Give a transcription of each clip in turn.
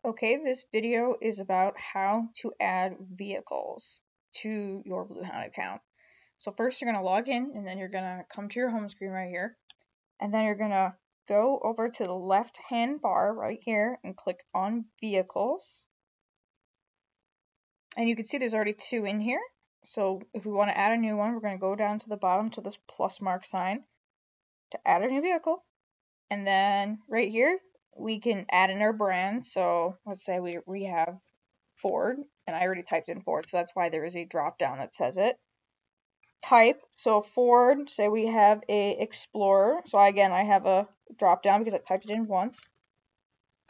Okay, this video is about how to add vehicles to your Bluehound account. So first you're going to log in, and then you're going to come to your home screen right here, and then you're going to go over to the left hand bar right here and click on vehicles. And you can see there's already two in here. So if we want to add a new one, we're going to go down to the bottom to this plus mark sign to add a new vehicle. And then right here, we can add in our brand. So let's say we have Ford, and I already typed in Ford, so that's why there is a drop down that says it. Type, so Ford, say we have a Explorer. So again, I have a drop down because I typed it in once.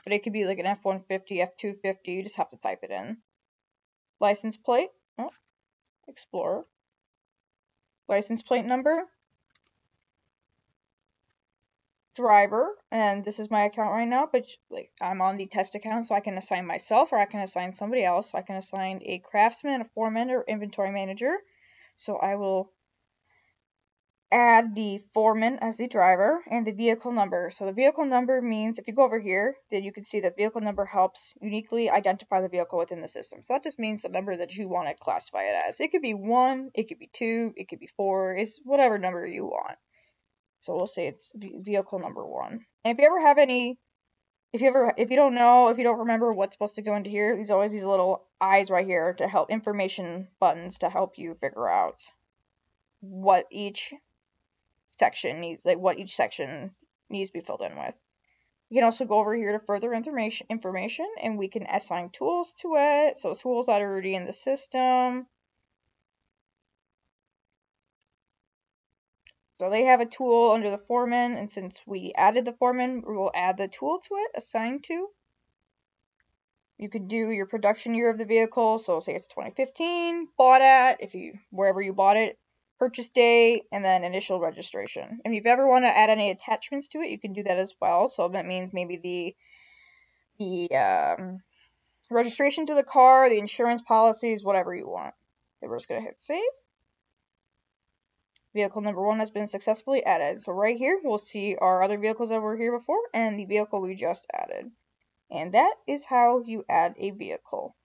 But it could be like an F-150, F-250, you just have to type it in. License plate, oh, Explorer. License plate number. Driver, and this is my account right now, but like I'm on the test account, so I can assign myself or I can assign somebody else. So I can assign a craftsman, a foreman, or inventory manager. So I will add the foreman as the driver and the vehicle number. So the vehicle number means if you go over here, then you can see that vehicle number helps uniquely identify the vehicle within the system. So that just means the number that you want to classify it as. It could be 1, it could be 2, it could be 4, it's whatever number you want. So we'll say it's vehicle number 1. And if you ever have any, if you don't know, if you don't remember what's supposed to go into here, there's always these little eyes right here to help, information buttons to help you figure out what each section needs, like what each section needs to be filled in with. You can also go over here to further information, and we can assign tools to it. So tools that are already in the system. So they have a tool under the foreman, and since we added the foreman, we will add the tool to it, assigned to. You could do your production year of the vehicle, so say it's 2015, bought at, wherever you bought it, purchase date, and then initial registration. And if you ever want to add any attachments to it, you can do that as well. So that means maybe the registration to the car, the insurance policies, whatever you want. Then we're just going to hit save. Vehicle number 1 has been successfully added. So right here, we'll see our other vehicles that were here before and the vehicle we just added. And that is how you add a vehicle.